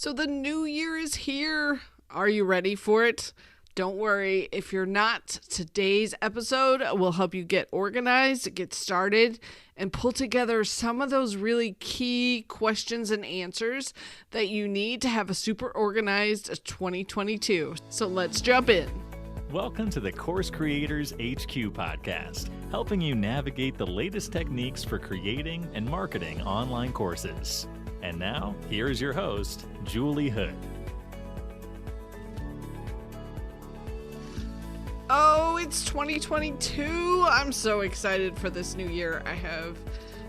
So the new year is here. Are you ready for it? Don't worry. If you're not, today's episode will help you get organized, get started, and pull together some of those really key questions and answers that you need to have a super organized 2022. So let's jump in. Welcome to the Course Creators HQ podcast, helping you navigate the latest techniques for creating and marketing online courses. And now, here's your host, Julie Hood. Oh, it's 2022. I'm so excited for this new year. I have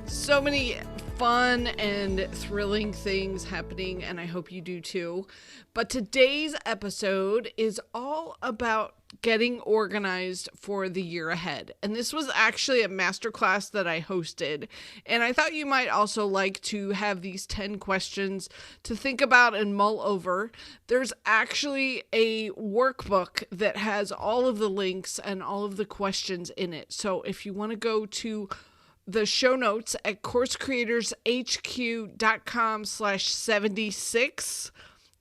so many fun and thrilling things happening, and I hope you do too. But today's episode is all about getting organized for the year ahead. And this was actually a masterclass that I hosted. And I thought you might also like to have these 10 questions to think about and mull over. There's actually a workbook that has all of the links and all of the questions in it. So if you want to go to the show notes at coursecreatorshq.com/76.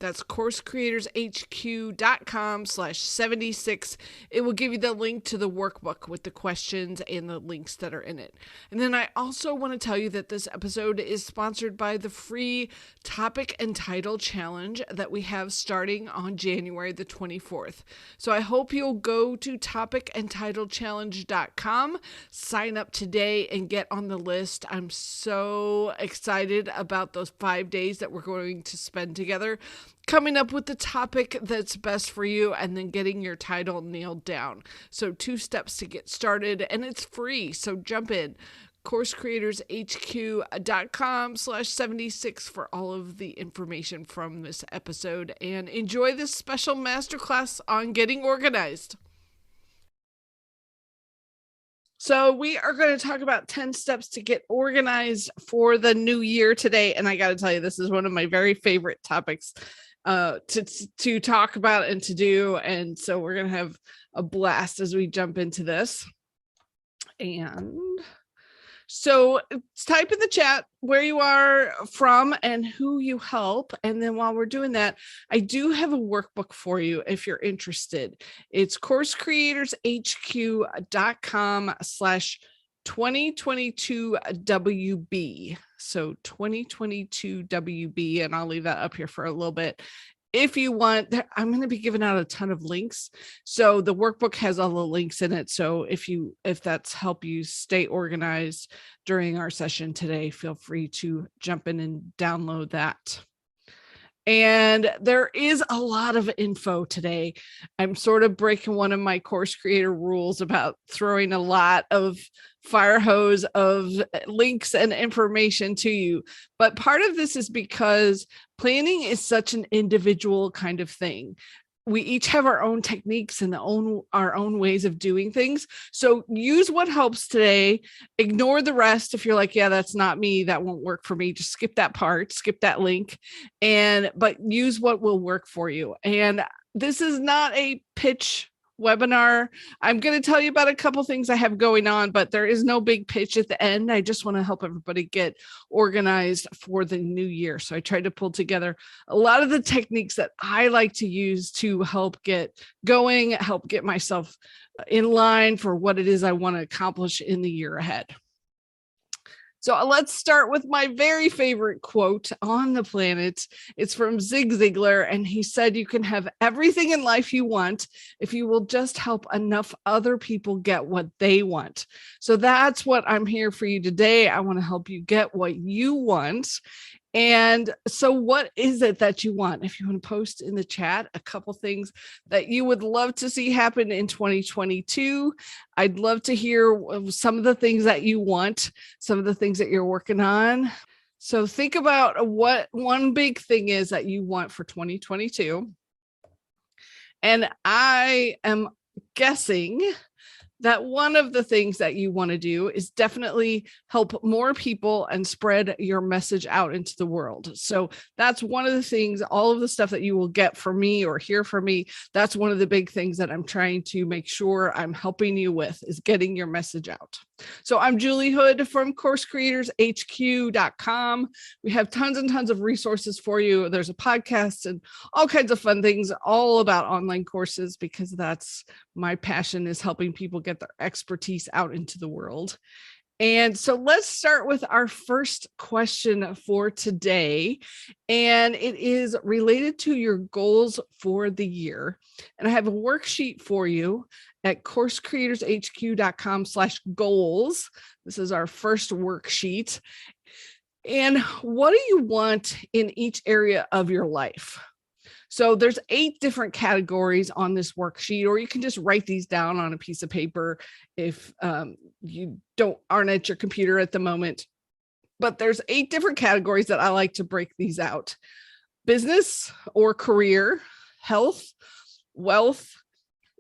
That's coursecreatorshq.com/76. It will give you the link to the workbook with the questions and the links that are in it. And then I also want to tell you that this episode is sponsored by the free topic and title challenge that we have starting on January the 24th. So I hope you'll go to topicandtitlechallenge.com, sign up today, and get on the list. I'm so excited about those 5 days that we're going to spend together, coming up with the topic that's best for you and then getting your title nailed down. So 2 steps to get started, and it's free. So jump in. coursecreatorshq.com/76 for all of the information from this episode, and enjoy this special masterclass on getting organized. So we are going to talk about 10 steps to get organized for the new year today. And I got to tell you, this is one of my very favorite topics to talk about and to do. And so we're going to have a blast as we jump into this. And so type in the chat where you are from and who you help. And then while we're doing that, I do have a workbook for you if you're interested. It's coursecreatorshq.com/2022WB. So 2022WB, and I'll leave that up here for a little bit. If you want, I'm going to be giving out a ton of links. So the workbook has all the links in it. So if that's help you stay organized during our session today, feel free to jump in and download that. And there is a lot of info today. I'm sort of breaking one of my course creator rules about throwing a lot of fire hose of links and information to you. But part of this is because planning is such an individual kind of thing. We each have our own techniques and our own ways of doing things. So use what helps today. Ignore the rest. If you're like, yeah, that's not me, that won't work for me, just skip that part, skip that link, but use what will work for you. And this is not a pitch webinar. I'm going to tell you about a couple things I have going on, but there is no big pitch at the end. I just want to help everybody get organized for the new year. So I tried to pull together a lot of the techniques that I like to use to help get going, help get myself in line for what it is I want to accomplish in the year ahead. So let's start with my very favorite quote on the planet. It's from Zig Ziglar, and he said, "You can have everything in life you want if you will just help enough other people get what they want." So that's what I'm here for you today. I want to help you get what you want. And so what is it that you want? If you want to post in the chat a couple things that you would love to see happen in 2022, I'd love to hear some of the things that you want, some of the things that you're working on. So think about what one big thing is that you want for 2022. And I am guessing that one of the things that you want to do is definitely help more people and spread your message out into the world. So that's one of the things, all of the stuff that you will get from me or hear from me. That's one of the big things that I'm trying to make sure I'm helping you with, is getting your message out. So I'm Julie Hood from CourseCreatorsHQ.com. We have tons and tons of resources for you. There's a podcast and all kinds of fun things all about online courses, because that's my passion, is helping people get their expertise out into the world. And so let's start with our first question for today. And it is related to your goals for the year. And I have a worksheet for you at CourseCreatorsHQ.com/goals. This is our first worksheet. And what do you want in each area of your life? So there's 8 different categories on this worksheet, or you can just write these down on a piece of paper if you aren't at your computer at the moment. But there's 8 different categories that I like to break these out: business or career, health, wealth,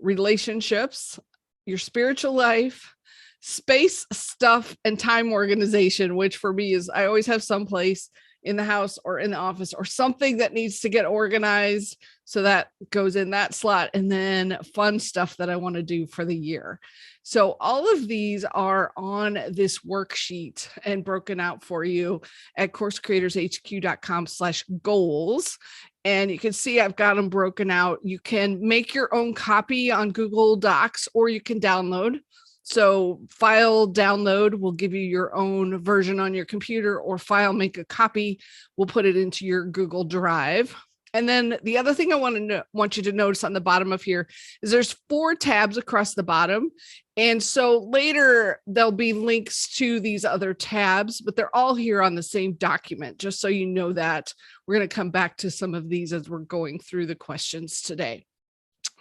relationships, your spiritual life, space, stuff, and time organization, which for me is I always have someplace in the house or in the office or something that needs to get organized. So that goes in that slot. And then fun stuff that I want to do for the year. So all of these are on this worksheet and broken out for you at CourseCreatorsHQ.com/goals. And you can see I've got them broken out. You can make your own copy on Google Docs, or you can download. So file download will give you your own version on your computer, or file make a copy. We'll put it into your Google Drive. And then the other thing I want you to notice on the bottom of here is there's 4 tabs across the bottom. And so later there'll be links to these other tabs, but they're all here on the same document, just so you know that. We're going to come back to some of these as we're going through the questions today.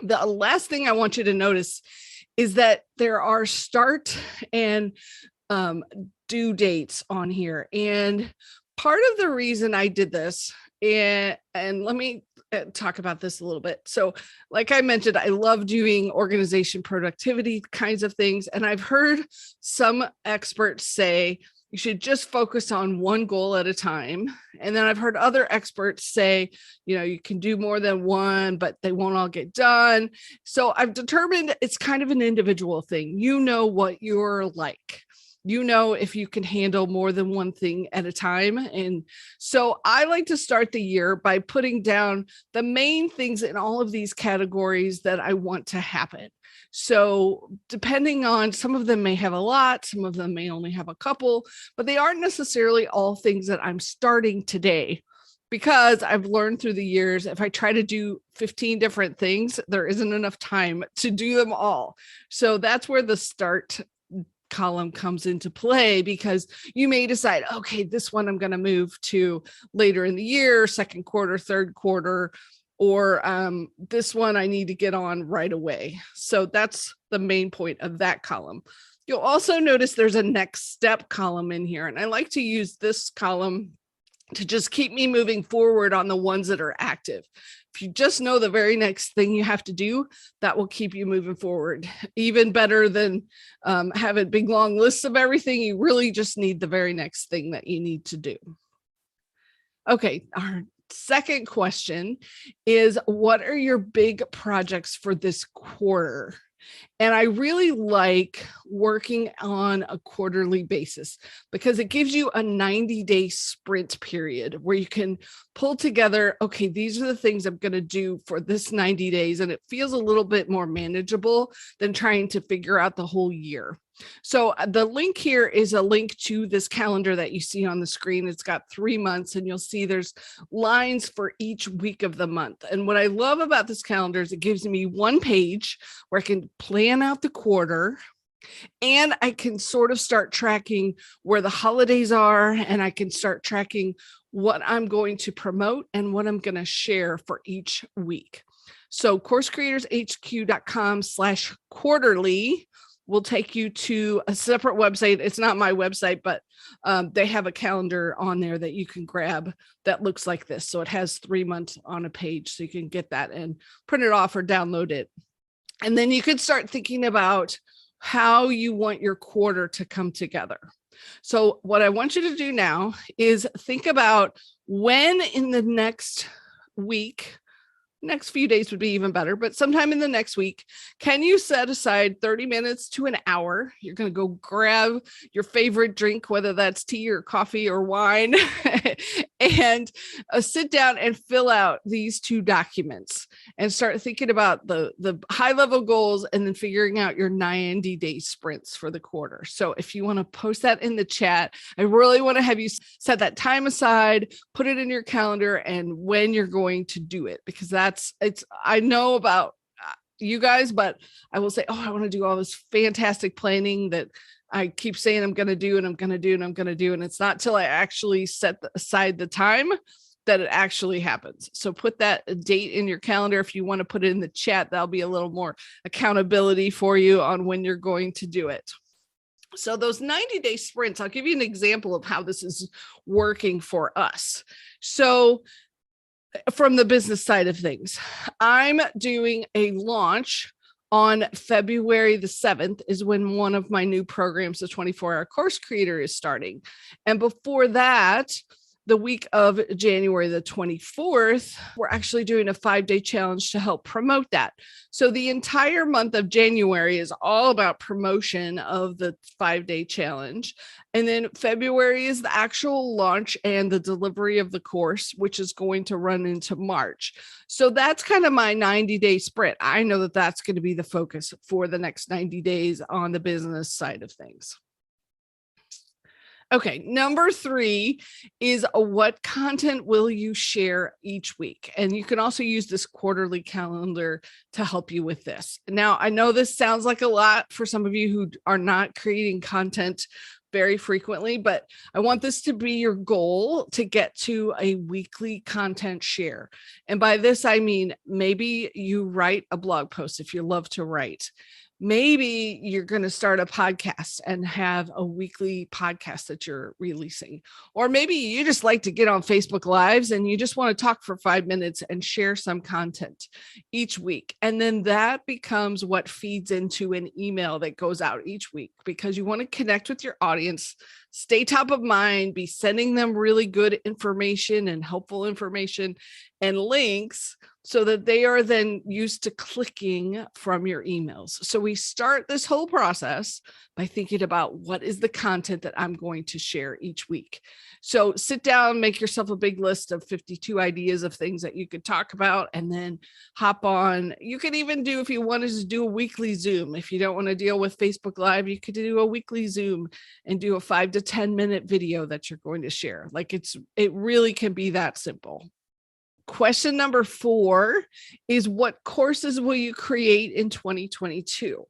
The last thing I want you to notice is that there are start and due dates on here. And part of the reason I did this, and let me talk about this a little bit. So like I mentioned, I love doing organization, productivity kinds of things. And I've heard some experts say you should just focus on one goal at a time. And then I've heard other experts say, you can do more than one, but they won't all get done. So I've determined it's kind of an individual thing. You know what you're like. You know if you can handle more than one thing at a time. And so I like to start the year by putting down the main things in all of these categories that I want to happen. So depending on, some of them may have a lot, some of them may only have a couple, but they aren't necessarily all things that I'm starting today, because I've learned through the years, if I try to do 15 different things, there isn't enough time to do them all. So that's where the start column comes into play, because you may decide, okay, this one I'm going to move to later in the year, second quarter, third quarter, or this one I need to get on right away. So that's the main point of that column. You'll also notice there's a next step column in here. And I like to use this column to just keep me moving forward on the ones that are active. If you just know the very next thing you have to do, that will keep you moving forward. Even better than having big long lists of everything. You really just need the very next thing that you need to do. Okay, our second question is, what are your big projects for this quarter? And I really like working on a quarterly basis, because it gives you a 90-day sprint period where you can pull together, okay, these are the things I'm going to do for this 90 days. And it feels a little bit more manageable than trying to figure out the whole year. So the link here is a link to this calendar that you see on the screen. It's got 3 months, and you'll see there's lines for each week of the month. And what I love about this calendar is it gives me one page where I can plan out the quarter, and I can sort of start tracking where the holidays are, and I can start tracking what I'm going to promote and what I'm going to share for each week. So CourseCreatorsHQ.com/quarterly will take you to a separate website. It's not my website, but they have a calendar on there that you can grab that looks like this. So it has 3 months on a page, so you can get that and print it off or download it. And then you could start thinking about how you want your quarter to come together. So what I want you to do now is think about when in the next week, next few days would be even better, but sometime in the next week, can you set aside 30 minutes to an hour? You're going to go grab your favorite drink, whether that's tea or coffee or wine, and sit down and fill out these 2 documents and start thinking about the high level goals and then figuring out your 90-day sprints for the quarter. So if you want to post that in the chat, I really want to have you set that time aside, put it in your calendar, and when you're going to do it, because I know about you guys, but I will say, I want to do all this fantastic planning that I keep saying I'm going to do, and I'm going to do, and I'm going to do. And it's not till I actually set aside the time that it actually happens. So put that date in your calendar. If you want to put it in the chat, that'll be a little more accountability for you on when you're going to do it. So those 90-day sprints, I'll give you an example of how this is working for us. So from the business side of things, I'm doing a launch on February the 7th is when one of my new programs, the 24-hour Course Creator, is starting. And before that, the week of January the 24th, we're actually doing a 5-day challenge to help promote that. So the entire month of January is all about promotion of the 5-day challenge. And then February is the actual launch and the delivery of the course, which is going to run into March. So that's kind of my 90-day sprint. I know that that's going to be the focus for the next 90 days on the business side of things. Okay, number 3 is what content will you share each week? And you can also use this quarterly calendar to help you with this. Now, I know this sounds like a lot for some of you who are not creating content very frequently, but I want this to be your goal to get to a weekly content share. And by this, I mean, maybe you write a blog post if you love to write. Maybe you're going to start a podcast and have a weekly podcast that you're releasing. Or maybe you just like to get on Facebook Lives and you just want to talk for 5 minutes and share some content each week. And then that becomes what feeds into an email that goes out each week, because you want to connect with your audience, stay top of mind, be sending them really good information and helpful information and links so that they are then used to clicking from your emails. So we start this whole process by thinking about what is the content that I'm going to share each week. So sit down, make yourself a big list of 52 ideas of things that you could talk about, and then hop on. You could even do, if you wanted to do a weekly Zoom, if you don't want to deal with Facebook Live, you could do a weekly Zoom and do a 5 to 10 minute video that you're going to share. Like it really can be that simple. Question number 4 is, what courses will you create in 2022?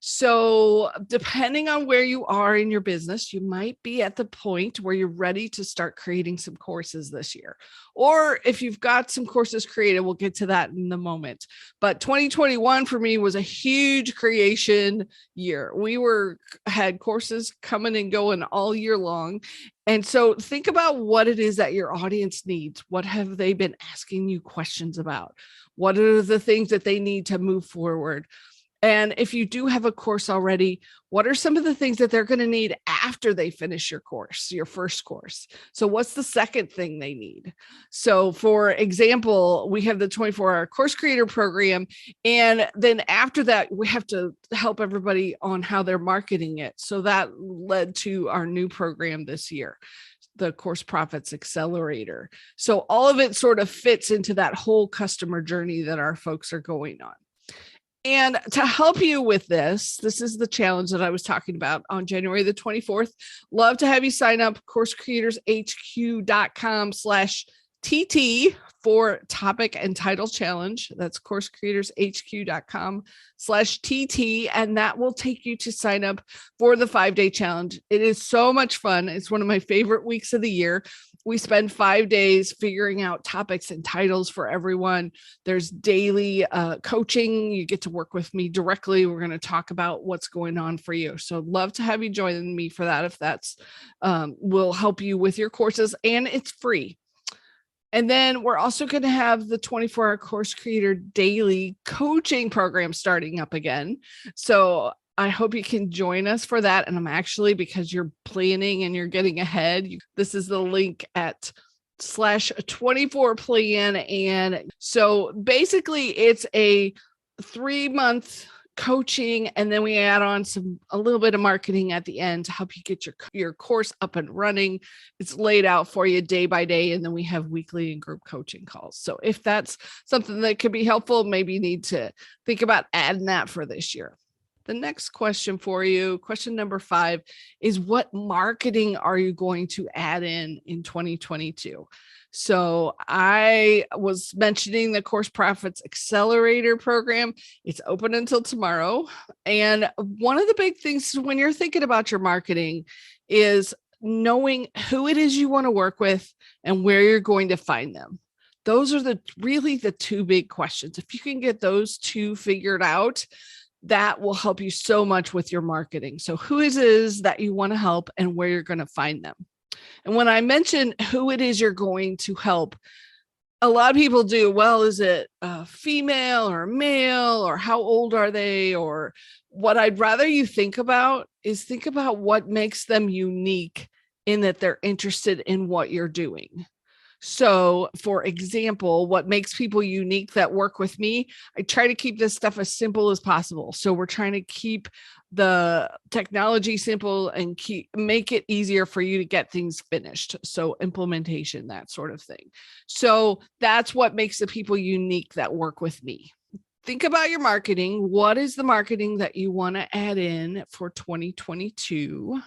So depending on where you are in your business, you might be at the point where you're ready to start creating some courses this year. Or if you've got some courses created, we'll get to that in a moment. But 2021 for me was a huge creation year. We had courses coming and going all year long. And so think about what it is that your audience needs. What have they been asking you questions about? What are the things that they need to move forward? And if you do have a course already, what are some of the things that they're going to need after they finish your course, your first course? So what's the second thing they need? So for example, we have the 24-hour Course Creator program. And then after that, we have to help everybody on how they're marketing it. So that led to our new program this year, the Course Profits Accelerator. So all of it sort of fits into that whole customer journey that our folks are going on. And to help you with this is the challenge that I was talking about on January the 24th. Love to have you sign up, coursecreatorshq.com/TT for topic and title challenge. That's coursecreatorshq.com/TT. And that will take you to sign up for the 5-day challenge. It is so much fun. It's one of my favorite weeks of the year. We spend 5 days figuring out topics and titles for everyone. There's daily coaching. You get to work with me directly. We're going to talk about what's going on for you. So love to have you join me for that if that's will help you with your courses, and it's free. And then we're also going to have the 24-hour Course Creator daily coaching program starting up again. So I hope you can join us for that. And I'm actually, because you're planning and you're getting ahead, this is the link at /24 plan. And so basically it's a 3-month coaching, and then we add on a little bit of marketing at the end to help you get your course up and running. It's laid out for you day by day, and then we have weekly and group coaching calls. So if that's something that could be helpful, maybe you need to think about adding that for this year. The next question for you, question number 5, is what marketing are you going to add in 2022? So I was mentioning the Course Profits Accelerator program. It's open until tomorrow. And one of the big things when you're thinking about your marketing is knowing who it is you want to work with and where you're going to find them. Those are really the 2 big questions. If you can get those 2 figured out, that will help you so much with your marketing. So who it is that you want to help and where you're going to find them. And when I mention who it is you're going to help, a lot of people do, well, is it a female or male, or how old are they? Or what I'd rather you think about is what makes them unique in that they're interested in what you're doing. So for example, what makes people unique that work with me, I try to keep this stuff as simple as possible. So we're trying to keep the technology simple and make it easier for you to get things finished. So implementation, that sort of thing. So that's what makes the people unique that work with me. Think about your marketing. What is the marketing that you want to add in for 2022?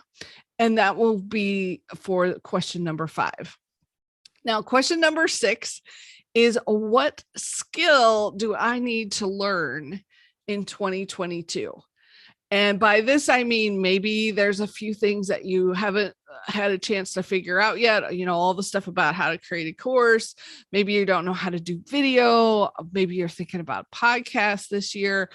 And that will be for question number 5. Now, question number 6 is, what skill do I need to learn in 2022? And by this, I mean, maybe there's a few things that you haven't had a chance to figure out yet. All the stuff about how to create a course. Maybe you don't know how to do video. Maybe you're thinking about podcasts this year.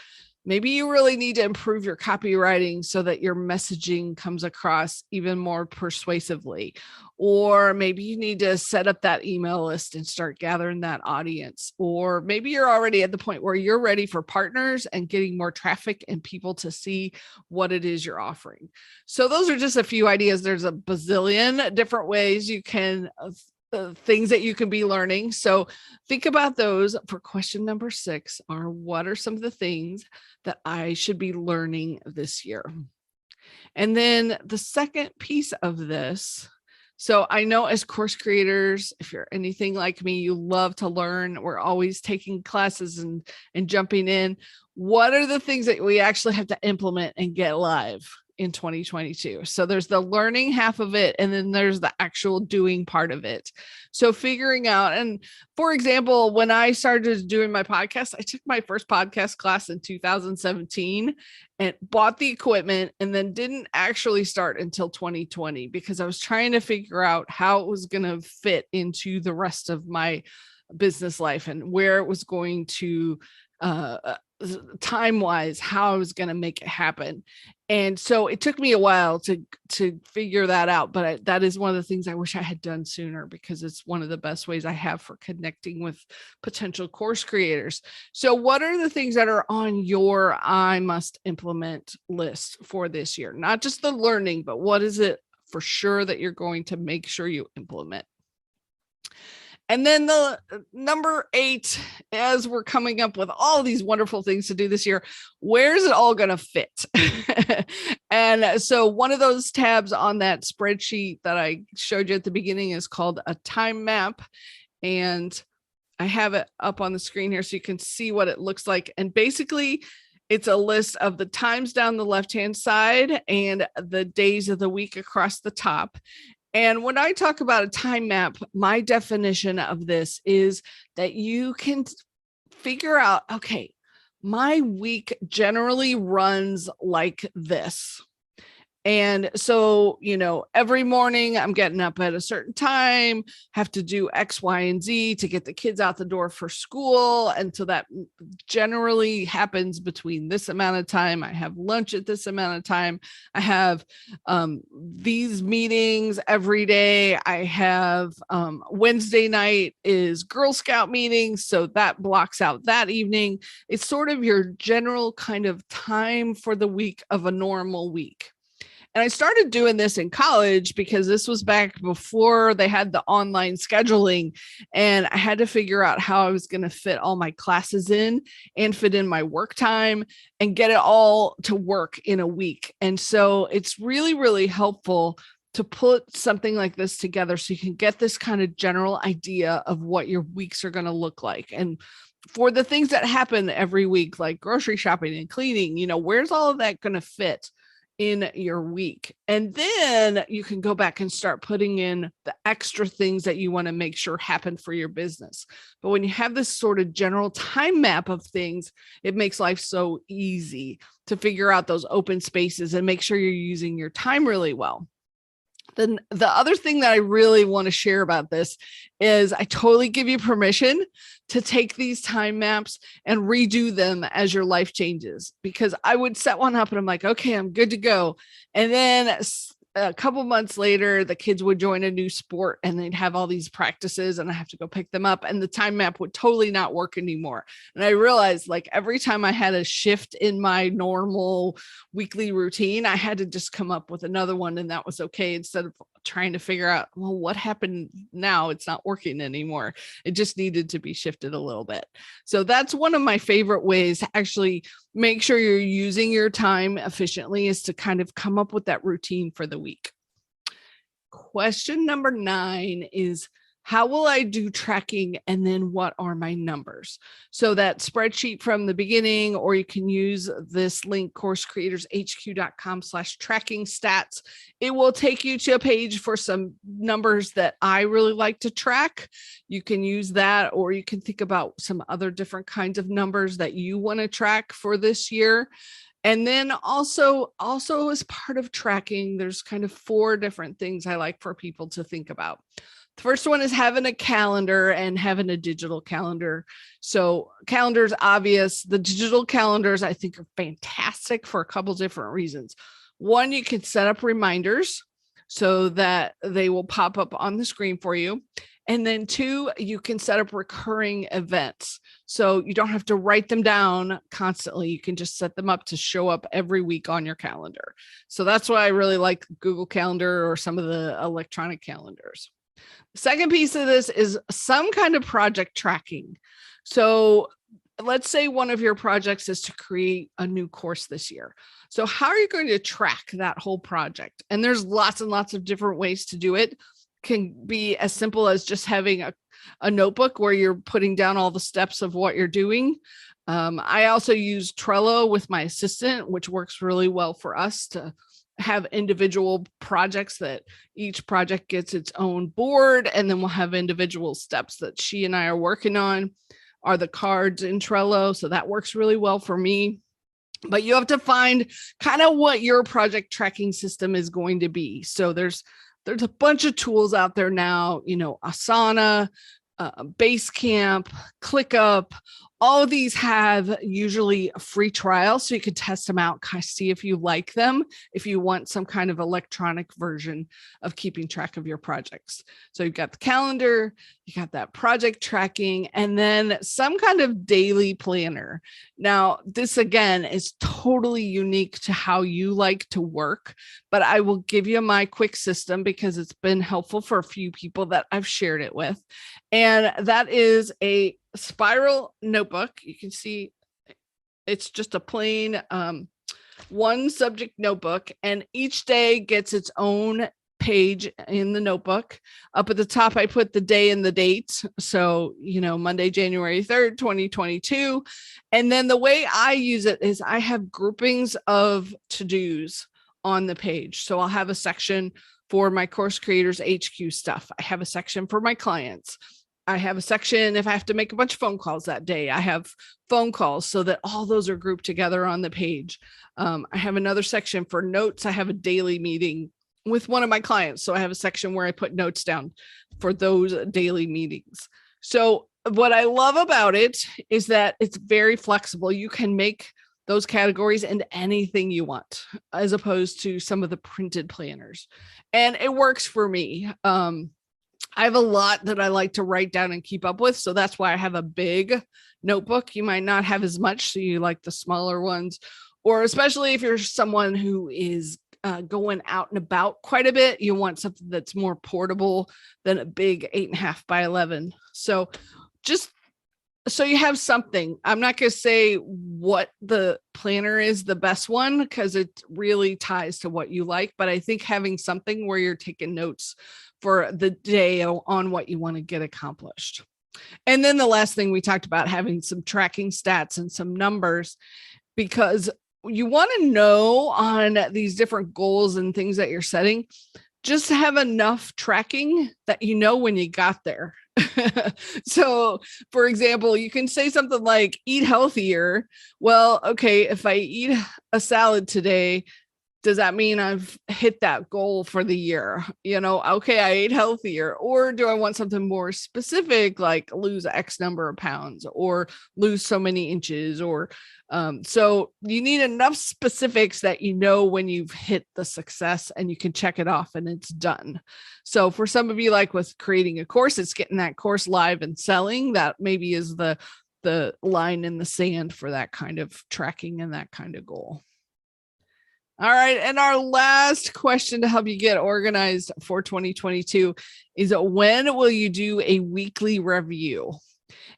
Maybe you really need to improve your copywriting so that your messaging comes across even more persuasively. Or maybe you need to set up that email list and start gathering that audience. Or maybe you're already at the point where you're ready for partners and getting more traffic and people to see what it is you're offering. So those are just a few ideas. There's a bazillion different ways you can things that you can be learning. So think about those for question number 6 are, what are some of the things that I should be learning this year? And then the second piece of this, so I know as course creators, if you're anything like me, you love to learn. We're always taking classes and jumping in. What are the things that we actually have to implement and get live in 2022? So there's the learning half of it, and then there's the actual doing part of it. So figuring out, and for example, when I started doing my podcast, I took my first podcast class in 2017 and bought the equipment, and then didn't actually start until 2020 because I was trying to figure out how it was going to fit into the rest of my business life and where it was going to time-wise, how I was going to make it happen. And so it took me a while to figure that out. But that is one of the things I wish I had done sooner, because it's one of the best ways I have for connecting with potential course creators. So what are the things that are on your I must implement list for this year? Not just the learning, but what is it for sure that you're going to make sure you implement? And then the number 8, as we're coming up with all these wonderful things to do this year, where's it all going to fit? And so one of those tabs on that spreadsheet that I showed you at the beginning is called a time map. And I have it up on the screen here so you can see what it looks like. And basically, it's a list of the times down the left-hand side and the days of the week across the top. And when I talk about a time map, my definition of this is that you can figure out, okay, my week generally runs like this. And so, every morning I'm getting up at a certain time, have to do X, Y, and Z to get the kids out the door for school. And so that generally happens between this amount of time. I have lunch at this amount of time. I have these meetings every day. I have Wednesday night is Girl Scout meetings. So that blocks out that evening. It's sort of your general kind of time for the week of a normal week. And I started doing this in college because this was back before they had the online scheduling, and I had to figure out how I was going to fit all my classes in and fit in my work time and get it all to work in a week. And so it's really, really helpful to put something like this together so you can get this kind of general idea of what your weeks are going to look like. And for the things that happen every week, like grocery shopping and cleaning, where's all of that going to fit in your week? And then you can go back and start putting in the extra things that you want to make sure happen for your business. But when you have this sort of general time map of things, it makes life so easy to figure out those open spaces and make sure you're using your time really well. Then the other thing that I really want to share about this is I totally give you permission to take these time maps and redo them as your life changes, because I would set one up and I'm like, okay, I'm good to go. And then a couple months later, the kids would join a new sport and they'd have all these practices and I have to go pick them up, and the time map would totally not work anymore. And I realized, like, every time I had a shift in my normal weekly routine, I had to just come up with another one, and that was okay, instead of trying to figure out, well, what happened now? It's not working anymore. It just needed to be shifted a little bit. So that's one of my favorite ways to actually make sure you're using your time efficiently, is to kind of come up with that routine for the week. Question number 9 is, how will I do tracking, and then what are my numbers? So that spreadsheet from the beginning, or you can use this link, coursecreatorshq.com/tracking stats. It will take you to a page for some numbers that I really like to track. You can use that, or you can think about some other different kinds of numbers that you want to track for this year. And then also as part of tracking, there's kind of 4 different things I like for people to think about. The first one is having a calendar and having a digital calendar. So calendars, obvious. The digital calendars, I think, are fantastic for a couple different reasons. One, you can set up reminders so that they will pop up on the screen for you. And then 2, you can set up recurring events. So you don't have to write them down constantly. You can just set them up to show up every week on your calendar. So that's why I really like Google Calendar or some of the electronic calendars. The second piece of this is some kind of project tracking. So let's say one of your projects is to create a new course this year. So how are you going to track that whole project? And there's lots and lots of different ways to do it. Can be as simple as just having a notebook where you're putting down all the steps of what you're doing. I also use Trello with my assistant, which works really well for us to have individual projects that each project gets its own board, and then we'll have individual steps that she and I are working on, are the cards in Trello. So that works really well for me. But you have to find kind of what your project tracking system is going to be. So there's a bunch of tools out there now, Asana, Basecamp, ClickUp. All of these have usually a free trial, so you can test them out, kind of see if you like them, if you want some kind of electronic version of keeping track of your projects. So you've got the calendar, you got that project tracking, and then some kind of daily planner. Now, this again is totally unique to how you like to work, but I will give you my quick system because it's been helpful for a few people that I've shared it with. And that is a spiral notebook. You can see it's just a plain one subject notebook, and each day gets its own page in the notebook. Up at the top, I put the day and the date. So, Monday, January 3rd, 2022. And then the way I use it is I have groupings of to-dos on the page. So I'll have a section for my Course Creators HQ stuff. I have a section for my clients. I have a section if I have to make a bunch of phone calls that day. I have phone calls so that all those are grouped together on the page. I have another section for notes. I have a daily meeting with one of my clients. So I have a section where I put notes down for those daily meetings. So what I love about it is that it's very flexible. You can make those categories into anything you want, as opposed to some of the printed planners. And it works for me. I have a lot that I like to write down and keep up with. So that's why I have a big notebook. You might not have as much, so you like the smaller ones, or especially if you're someone who is going out and about quite a bit, you want something that's more portable than a big 8.5 by 11. So just so you have something. I'm not going to say what the planner is the best one because it really ties to what you like, but I think having something where you're taking notes for the day on what you want to get accomplished. And then the last thing we talked about, having some tracking stats and some numbers, because you want to know on these different goals and things that you're setting, just have enough tracking that you know when you got there. So, for example, you can say something like eat healthier. Well, okay, if I eat a salad today, does that mean I've hit that goal for the year? Okay, I ate healthier. Or do I want something more specific, like lose X number of pounds or lose so many inches? Or so you need enough specifics that you know when you've hit the success and you can check it off and it's done. So for some of you, like with creating a course, it's getting that course live and selling. That maybe is the line in the sand for that kind of tracking and that kind of goal. All right. And our last question to help you get organized for 2022 is, when will you do a weekly review?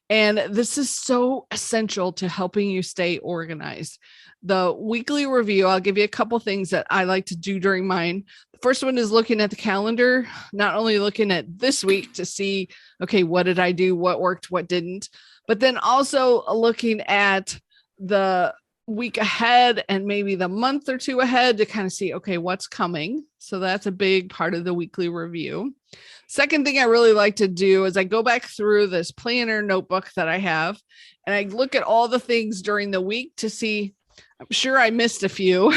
And this is so essential to helping you stay organized. The weekly review, I'll give you a couple things that I like to do during mine. The first one is looking at the calendar, not only looking at this week to see, okay, what did I do? What worked? What didn't? But then also looking at the week ahead and maybe the month or two ahead to kind of see, okay, what's coming. So that's a big part of the weekly review. Second thing I really like to do is I go back through this planner notebook that I have and I look at all the things during the week to see, I'm sure I missed a few.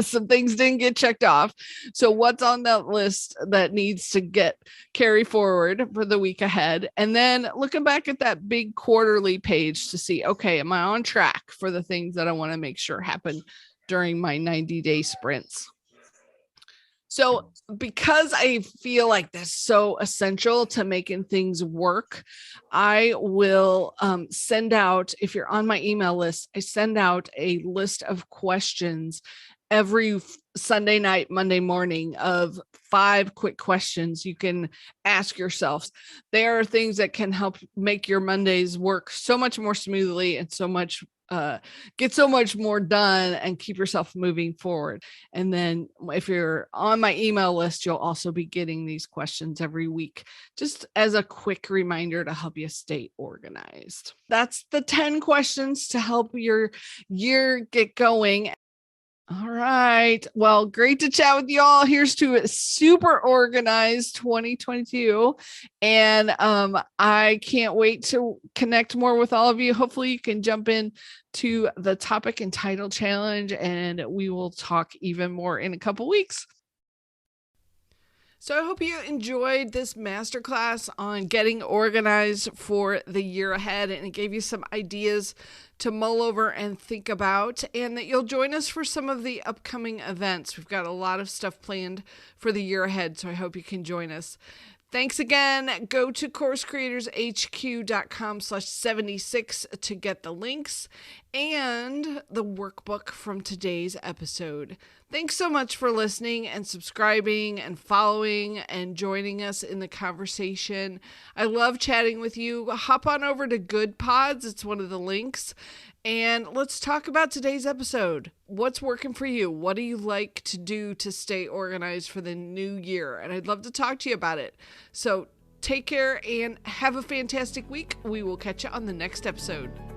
Some things didn't get checked off. So what's on that list that needs to carry forward for the week ahead? And then looking back at that big quarterly page to see, okay, am I on track for the things that I want to make sure happen during my 90-day sprints? So because I feel like that's so essential to making things work, I will send out, if you're on my email list, I send out a list of questions every Sunday night, Monday morning of 5 quick questions you can ask yourselves. There are things that can help make your Mondays work so much more smoothly and get so much more done and keep yourself moving forward. And then if you're on my email list, you'll also be getting these questions every week, just as a quick reminder to help you stay organized. That's the 10 questions to help your year get going. All right. Well, great to chat with you all. Here's to a super organized 2022. And I can't wait to connect more with all of you. Hopefully you can jump in to the topic and title challenge, and we will talk even more in a couple weeks. So I hope you enjoyed this masterclass on getting organized for the year ahead, and it gave you some ideas to mull over and think about, and that you'll join us for some of the upcoming events. We've got a lot of stuff planned for the year ahead, so I hope you can join us. Thanks again. Go to CourseCreatorsHQ.com/76 to get the links and the workbook from today's episode. Thanks so much for listening and subscribing and following and joining us in the conversation. I love chatting with you. Hop on over to GoodPods. It's one of the links. And let's talk about today's episode. What's working for you? What do you like to do to stay organized for the new year? And I'd love to talk to you about it. So take care and have a fantastic week. We will catch you on the next episode.